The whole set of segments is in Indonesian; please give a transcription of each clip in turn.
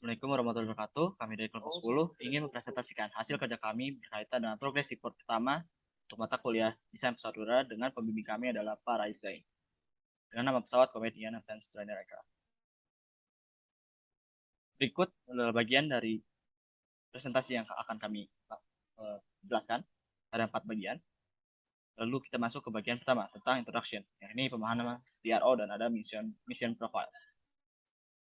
Assalamualaikum warahmatullahi wabarakatuh. Kami dari kelompok 10 ingin mempresentasikan hasil kerja kami berkaitan dengan progres report pertama untuk mata kuliah desain pesawat udara dengan pembimbing kami adalah Pak Raisai dengan nama pesawat Comedian Advanced Trainer Aircraft. Berikut adalah bagian dari presentasi yang akan kami jelaskan. Ada 4 bagian. Lalu kita masuk ke bagian pertama tentang introduction. Yang ini pemahaman DRO dan ada mission profile.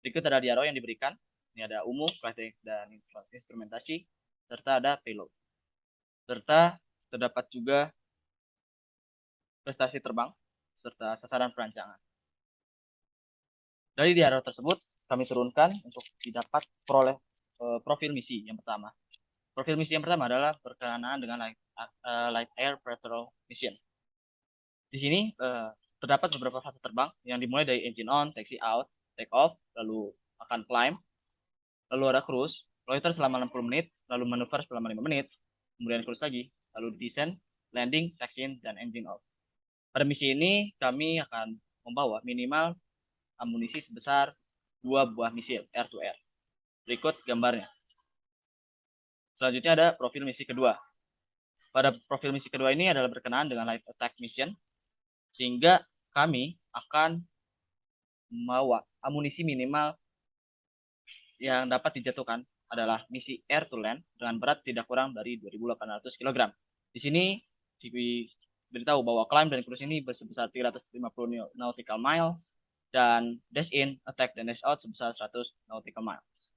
Berikut ada DRO yang diberikan. Ini ada umum, praktek, dan instrumentasi, serta ada payload. Serta terdapat juga prestasi terbang, serta sasaran perancangan. Dari DRO tersebut, kami turunkan untuk didapat profil misi yang pertama. Profil misi yang pertama adalah berkenaan dengan Light Air Patrol Mission. Di sini terdapat beberapa fase terbang yang dimulai dari engine on, taxi out, take off, lalu akan climb, lalu ada cruise, loiter selama 60 menit, lalu manuver selama 5 menit, kemudian cruise lagi, lalu descent, landing, taxi in, dan engine off. Pada misi ini kami akan membawa minimal amunisi sebesar 2 buah misil air to air. Berikut gambarnya. Selanjutnya ada profil misi kedua. Pada profil misi kedua ini adalah berkenaan dengan light attack mission, sehingga kami akan membawa amunisi minimal yang dapat dijatuhkan adalah misi air to land dengan berat tidak kurang dari 2.800 kg. Di sini diberitahu bahwa climb dan cruise ini sebesar 350 nautical miles dan dash in, attack, dan dash out sebesar 100 nautical miles.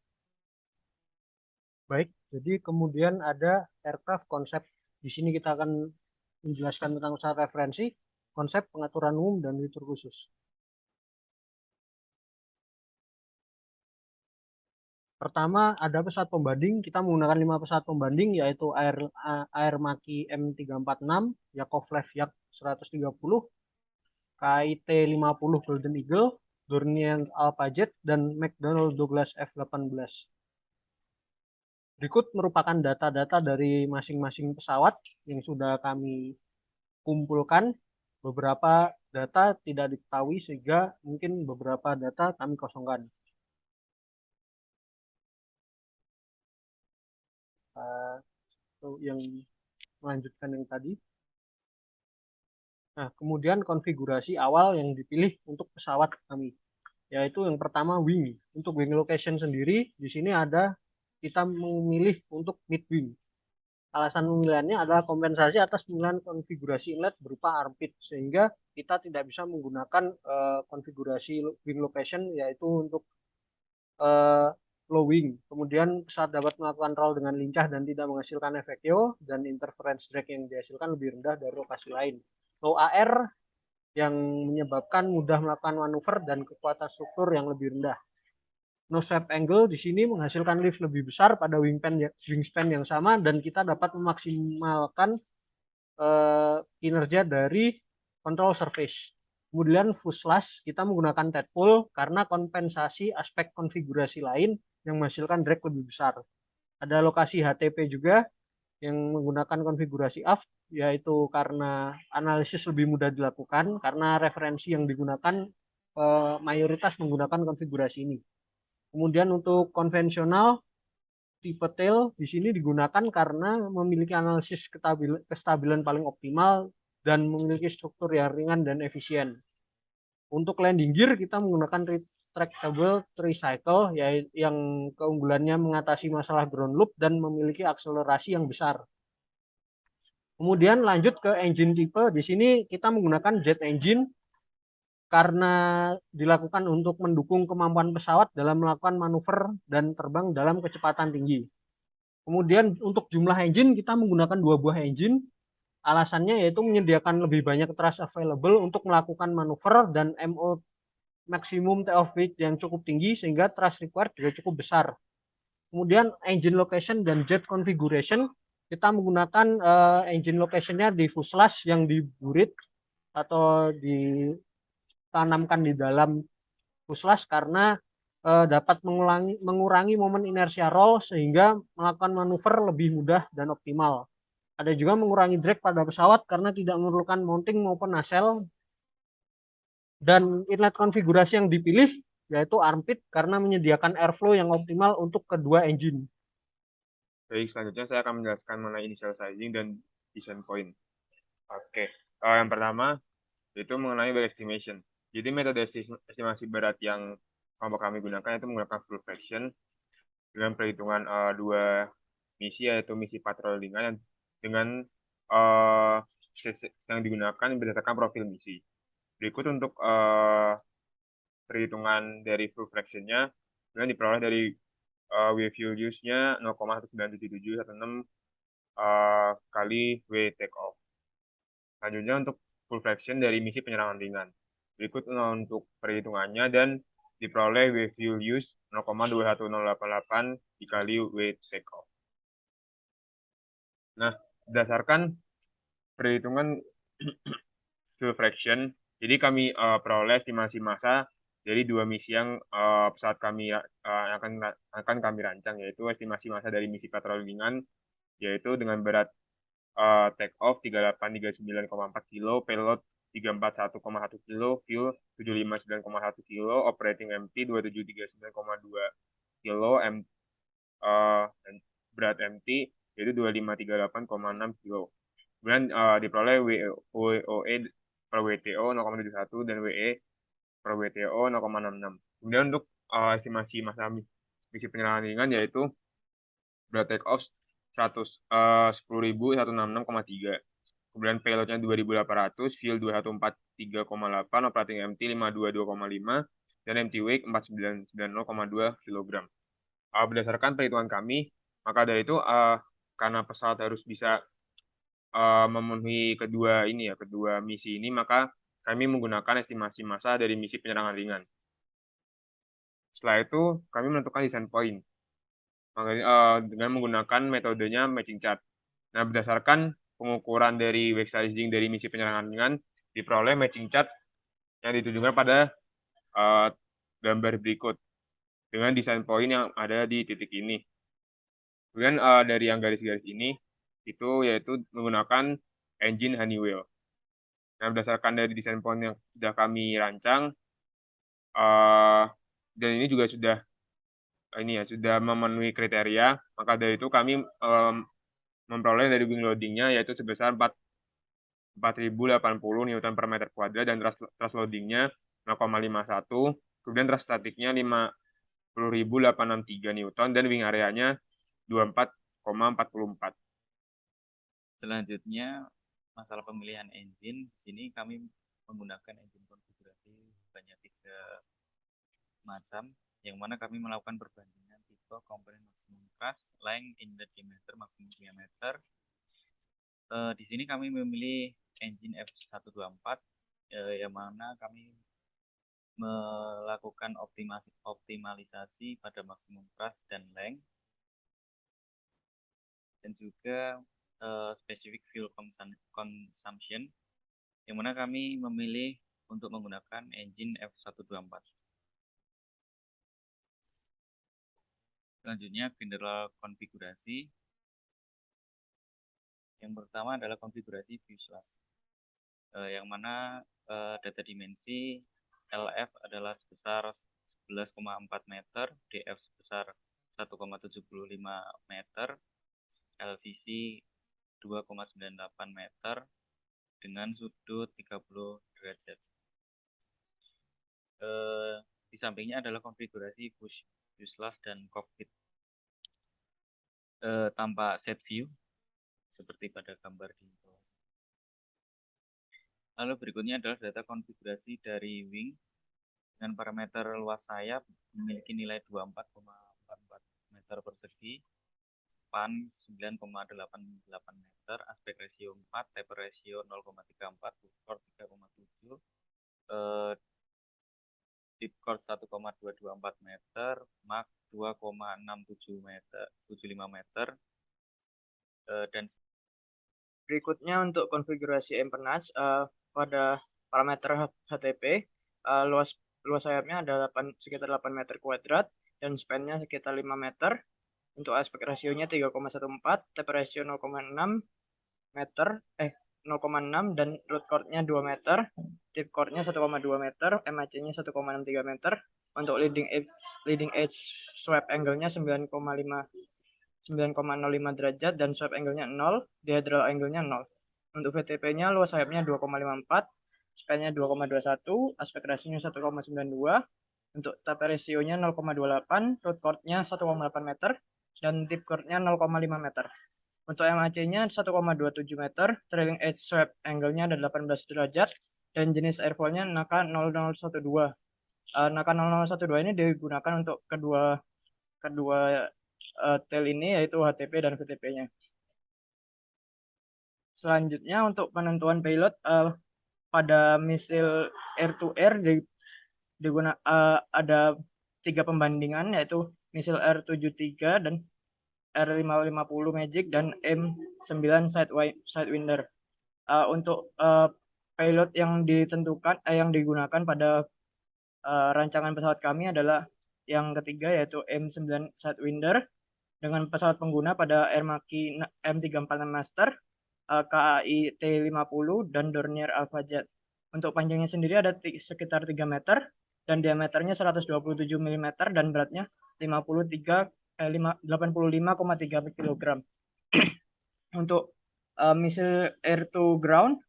Baik, jadi kemudian ada aircraft konsep. Di sini kita akan menjelaskan tentang usaha referensi, konsep, pengaturan umum, dan fitur khusus. Pertama, ada pesawat pembanding. Kita menggunakan 5 pesawat pembanding, yaitu Air Maki M346, Yakovlev Yak 130, KIT 50 Golden Eagle, Dornier Alpha Jet, dan McDonnell Douglas F-18. Berikut merupakan data-data dari masing-masing pesawat yang sudah kami kumpulkan. Beberapa data tidak diketahui sehingga mungkin beberapa data kami kosongkan. Yang melanjutkan yang tadi. Nah, kemudian konfigurasi awal yang dipilih untuk pesawat kami, yaitu yang pertama wing. Untuk wing location sendiri, di sini ada kita memilih untuk mid wing. Alasan pemilihannya adalah kompensasi atas pemilihan konfigurasi inlet berupa armpit, sehingga kita tidak bisa menggunakan konfigurasi wing location, yaitu untuk low wing. Kemudian pesawat dapat melakukan roll dengan lincah dan tidak menghasilkan efek yaw, dan interference drag yang dihasilkan lebih rendah dari lokasi lain. Low AR yang menyebabkan mudah melakukan manuver dan kekuatan struktur yang lebih rendah. No sweep angle di sini menghasilkan lift lebih besar pada wingspan yang sama, dan kita dapat memaksimalkan kinerja dari control surface. Kemudian fuselage kita menggunakan tadpole karena kompensasi aspek konfigurasi lain yang menghasilkan drag lebih besar. Ada lokasi HTP juga yang menggunakan konfigurasi aft, yaitu karena analisis lebih mudah dilakukan karena referensi yang digunakan mayoritas menggunakan konfigurasi ini. Kemudian untuk konvensional tipe tail di sini digunakan karena memiliki analisis kestabilan paling optimal dan memiliki struktur yang ringan dan efisien. Untuk landing gear kita menggunakan retractable tricycle yang keunggulannya mengatasi masalah ground loop dan memiliki akselerasi yang besar. Kemudian lanjut ke engine tipe. Di sini kita menggunakan jet engine karena dilakukan untuk mendukung kemampuan pesawat dalam melakukan manuver dan terbang dalam kecepatan tinggi. Kemudian untuk jumlah engine kita menggunakan 2 buah engine. Alasannya yaitu menyediakan lebih banyak thrust available untuk melakukan manuver dan MO maksimum takeoff weight yang cukup tinggi sehingga thrust required juga cukup besar. Kemudian engine location dan jet configuration kita menggunakan engine locationnya di fuselage yang diburit atau ditanamkan di dalam fuselage karena dapat mengurangi momen inersia roll sehingga melakukan manuver lebih mudah dan optimal. Ada juga mengurangi drag pada pesawat karena tidak memerlukan mounting maupun nacelle. Dan inlet konfigurasi yang dipilih yaitu armpit karena menyediakan airflow yang optimal untuk kedua engine. Baik, selanjutnya saya akan menjelaskan mengenai initial sizing dan design point. Oke, yang pertama itu mengenai weight estimation. Jadi metode estimasi berat yang kelompok kami gunakan itu menggunakan full fraction dengan perhitungan dua misi, yaitu misi patroli ringan dengan yang digunakan berdasarkan profil misi. Berikut untuk perhitungan dari full fraction-nya dengan diperoleh dari W fuel use-nya 0,19776 kali W take off. Selanjutnya untuk full fraction dari misi penyerangan ringan. Berikut untuk perhitungannya dan diperoleh W fuel use 0,21088 dikali W take off. Nah, berdasarkan perhitungan fuel fraction, jadi kami peroleh estimasi massa dari dua misi yang pesawat kami akan kami rancang, yaitu estimasi massa dari misi patroli ringan, yaitu dengan berat take off 3839,4 kilo, payload 341,1 kilo, fuel 759,1 kilo, operating empty 2739,2 kilo, dan berat empty yaitu 2538,6 kilo. Kemudian diperoleh WOE per WTO 0,71 dan WE per WTO 0,66. Kemudian untuk estimasi masa misi penyerangan ringan yaitu berat take off 10.166,3. Kemudian payloadnya 2.800, fuel 2143,8, operating empty 522,5, dan empty weight 4990,2 kg. Berdasarkan perhitungan kami, maka dari itu karena pesawat harus bisa memenuhi kedua misi ini, maka kami menggunakan estimasi massa dari misi penyerangan ringan. Setelah itu, kami menentukan design point dengan menggunakan metodenya matching chart. Nah, berdasarkan pengukuran dari weight sizing dari misi penyerangan ringan, diperoleh matching chart yang ditunjukkan pada gambar berikut dengan design point yang ada di titik ini. Kemudian dari yang garis-garis ini, itu yaitu menggunakan engine Honeywell. Nah, berdasarkan dari desain point yang sudah kami rancang, dan ini juga sudah memenuhi kriteria, maka dari itu kami memperoleh dari wing loadingnya yaitu sebesar 4.080 Newton per meter kuadrat dan thrust loadingnya 0,51, kemudian thrust statiknya 50.863 Newton dan wing areanya 24,44. Selanjutnya, masalah pemilihan engine. Di sini kami menggunakan engine konfigurasi banyak 3 macam, yang mana kami melakukan perbandingan tipe, komponen maksimum thrust, length in the diameter, maksimum diameter. Di sini kami memilih engine F124, yang mana kami melakukan optimalisasi pada maksimum thrust dan length, dan juga specific fuel consumption, yang mana kami memilih untuk menggunakan engine F124. Selanjutnya, general konfigurasi. Yang pertama adalah konfigurasi fuselage, yang mana data dimensi LF adalah sebesar 11,4 meter, DF sebesar 1,75 meter, LVC 2,98 meter dengan sudut 30 derajat. Di sampingnya adalah konfigurasi fuselage dan cockpit tanpa set view seperti pada gambar di bawah. Lalu berikutnya adalah data konfigurasi dari wing dengan parameter luas sayap memiliki nilai 24,44 meter persegi, span 9,88 meter, aspek ratio 4, taper ratio 0,34, core 3,7, deep core 1,224 meter, Mach 2,67 meter, 75 meter, dan berikutnya untuk konfigurasi empennage pada parameter HTP luas sayapnya ada sekitar 8 meter kuadrat dan span-nya sekitar 5 meter. Untuk aspek rasionya 3,14, taper ratio 0,6 meter 0,6 dan root chord-nya 2 meter, tip chord-nya 1,2 meter, MAC-nya 1,63 meter, Untuk leading edge sweep angle-nya 9,05 derajat dan sweep angle-nya 0, dihedral angle-nya 0. Untuk VTP-nya luas sayapnya 2,54, span-nya 2,21, aspek ratio-nya 1,92, untuk taper ratio-nya 0,28, root chord-nya 1,8 meter, dan tip chord-nya 0,5 meter. Untuk MAC-nya 1,27 meter, trailing edge sweep angle-nya ada 18 derajat, dan jenis airfoil-nya Naka 0012. Naka 0012 ini digunakan untuk kedua tail ini, yaitu HTP dan VTP-nya. Selanjutnya untuk penentuan payload pada misil air-to-air ada 3 pembandingan, yaitu misil R73 dan R550 Magic dan M9 Sidewinder. Untuk payload yang digunakan pada rancangan pesawat kami adalah yang ketiga, yaitu M9 Sidewinder dengan pesawat pengguna pada Air Maki M346 Master, KAI T50 dan Dornier Alpha Jet. Untuk panjangnya sendiri ada sekitar 3 meter dan diameternya 127 mm dan beratnya 85,3 kg. Untuk misil air to ground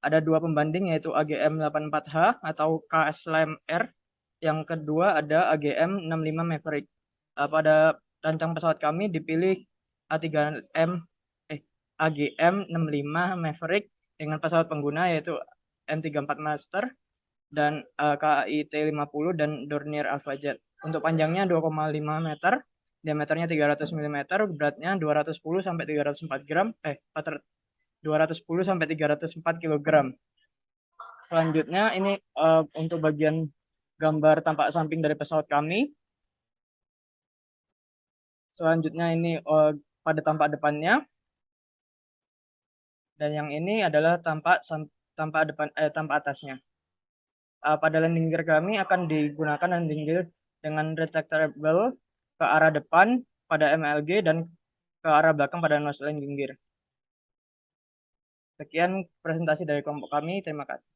ada 2 pembanding, yaitu AGM-84H atau KSLM R. Yang kedua ada AGM-65 Maverick. Pada rancang pesawat kami dipilih AGM-65 Maverick dengan pesawat pengguna yaitu M34 Master dan KAI T50 dan Dornier Alpha Jet. Untuk panjangnya 2,5 meter, diameternya 300 mm, beratnya 210 sampai 304 gram, 210 sampai 304 kg. Selanjutnya ini untuk bagian gambar tampak samping dari pesawat kami. Selanjutnya ini pada tampak depannya. Dan yang ini adalah tampak atasnya. Pada landing gear kami akan digunakan landing gear dengan retractable ke arah depan pada MLG dan ke arah belakang pada nose landing gear. Sekian presentasi dari kelompok kami. Terima kasih.